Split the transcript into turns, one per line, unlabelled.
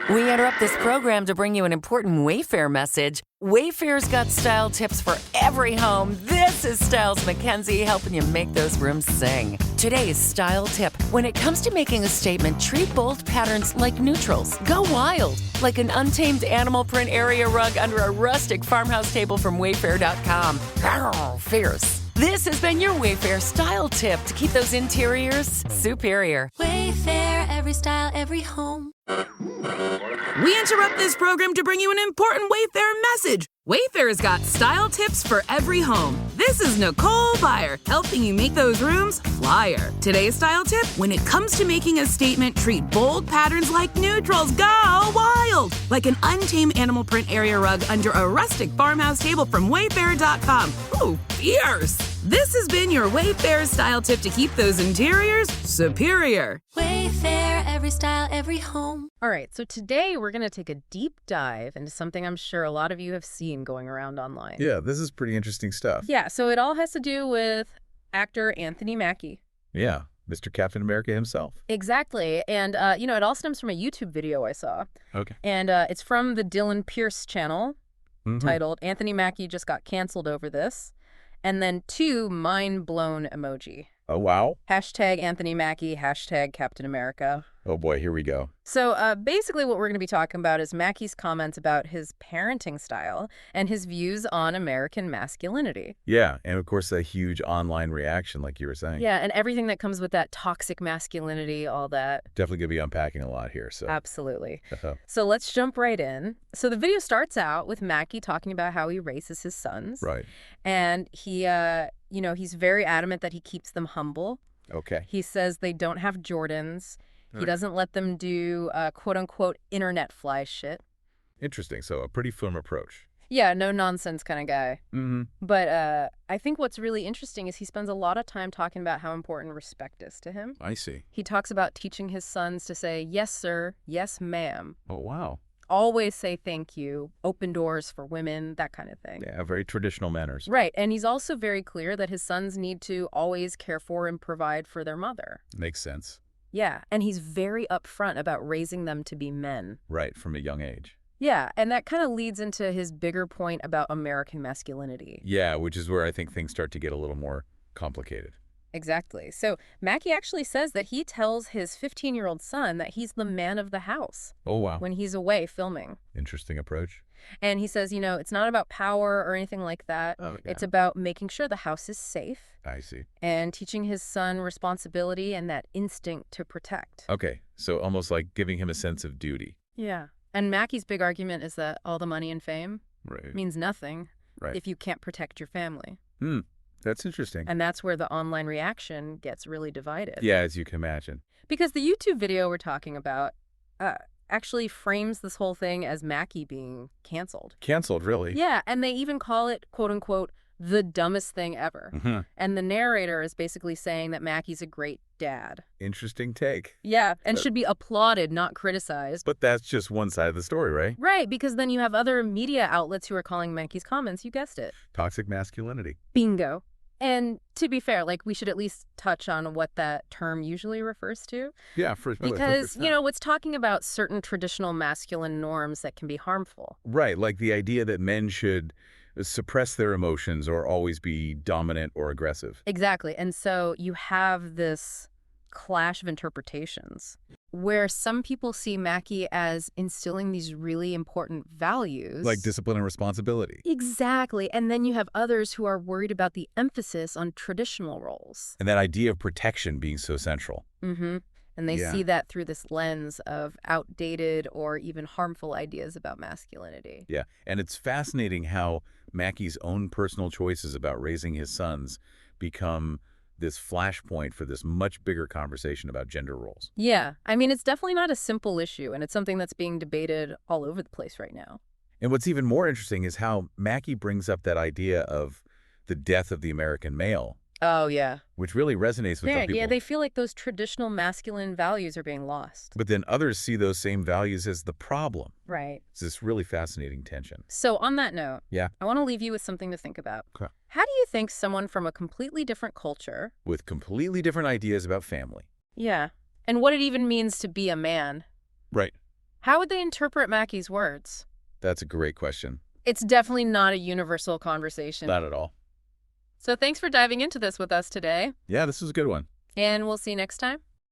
We interrupt this program to bring you an important Wayfair message. Wayfair's got style tips for every home. This is Styles McKenzie helping you make those rooms sing. Today's style tip. When it comes to making a statement, treat bold patterns like neutrals. Go wild, like an untamed animal print area rug under a rustic farmhouse table from Wayfair.com. Arr, fierce. This has been your Wayfair style tip to keep those interiors superior.
Wayfair, every style, every home.
We interrupt this program to bring you an important Wayfair message. Wayfair's got style tips for every home. This is Nicole Byer, helping you make those rooms flyer. Today's style tip, when it comes to making a statement, treat bold patterns like neutrals. Go wild! Like an untamed animal print area rug under a rustic farmhouse table from Wayfair.com. Ooh, fierce! This has been your Wayfair style tip to keep those interiors superior.
Wayfair, every style, every home.
All right, so today we're going to take a deep dive into something I'm sure a lot of you have seen going around online.
Yeah, this is pretty interesting stuff.
Yeah, so it all has to do with actor Anthony Mackie.
Yeah, Mr. Captain America himself.
Exactly. And, it all stems from a YouTube video I saw.
Okay.
And it's from the Dylan Pierce channel titled Anthony Mackie Just Got Canceled Over This. And then 2 mind-blown emoji.
Oh, wow.
Hashtag Anthony Mackie, hashtag Captain America.
Oh, boy, here we go.
So basically what we're going to be talking about is Mackie's comments about his parenting style and his views on American masculinity.
Yeah, and of course, a huge online reaction, like you were saying.
Yeah, and everything that comes with that toxic masculinity, all that.
Definitely going to be unpacking a lot here. So.
Absolutely. So let's jump right in. So the video starts out with Mackie talking about how he raises his sons.
Right.
And he, he's very adamant that he keeps them humble.
Okay.
He says they don't have Jordans. He doesn't let them do quote-unquote internet fly shit.
Interesting. So a pretty firm approach.
Yeah, no nonsense kind of guy.
Mm-hmm.
But I think what's really interesting is he spends a lot of time talking about how important respect is to him.
I see.
He talks about teaching his sons to say, yes, sir, yes, ma'am.
Oh, wow.
Always say thank you, open doors for women, that kind of thing.
Yeah, very traditional manners.
Right. And he's also very clear that his sons need to always care for and provide for their mother.
Makes sense.
Yeah, and he's very upfront about raising them to be men.
Right, from a young age.
Yeah, and that kind of leads into his bigger point about American masculinity.
Yeah, which is where I think things start to get a little more complicated.
Exactly. So Mackie actually says that he tells his 15-year-old son that he's the man of the house.
Oh, wow.
When he's away filming.
Interesting approach.
And he says, it's not about power or anything like that.
Oh, yeah.
It's about making sure the house is safe.
I see.
And teaching his son responsibility and that instinct to protect.
Okay, so almost like giving him a sense of duty.
Yeah. And Mackie's big argument is that all the money and fame means nothing if you can't protect your family.
That's interesting.
And that's where the online reaction gets really divided.
Yeah, as you can imagine.
Because the YouTube video we're talking about actually frames this whole thing as Mackie being canceled.
Canceled, really?
Yeah, and they even call it, quote unquote, the dumbest thing ever.
Mm-hmm.
And the narrator is basically saying that Mackie's a great dad.
Interesting take.
Yeah, and should be applauded, not criticized.
But that's just one side of the story, right?
Right, because then you have other media outlets who are calling Mackie's comments, you guessed it.
Toxic masculinity.
Bingo. And to be fair, we should at least touch on what that term usually refers to.
Yeah,
because, it's talking about certain traditional masculine norms that can be harmful.
Right, like the idea that men should suppress their emotions or always be dominant or aggressive.
Exactly. And so you have this clash of interpretations where some people see Mackie as instilling these really important values.
Like discipline and responsibility.
Exactly. And then you have others who are worried about the emphasis on traditional roles.
And that idea of protection being so central.
Mm-hmm. And they see that through this lens of outdated or even harmful ideas about masculinity.
Yeah. And it's fascinating how Mackie's own personal choices about raising his sons become this flashpoint for this much bigger conversation about gender roles.
Yeah. I mean, it's definitely not a simple issue, and it's something that's being debated all over the place right now.
And what's even more interesting is how Mackie brings up that idea of the death of the American male.
Oh, yeah.
Which really resonates with some people.
Yeah, they feel like those traditional masculine values are being lost.
But then others see those same values as the problem.
Right.
It's this really fascinating tension.
So on that note,
I
want to leave you with something to think about.
Okay.
How do you think someone from a completely different culture...
with completely different ideas about family.
Yeah. And what it even means to be a man.
Right.
How would they interpret Mackie's words?
That's a great question.
It's definitely not a universal conversation.
Not at all.
So thanks for diving into this with us today.
Yeah, this was a good one.
And we'll see you next time.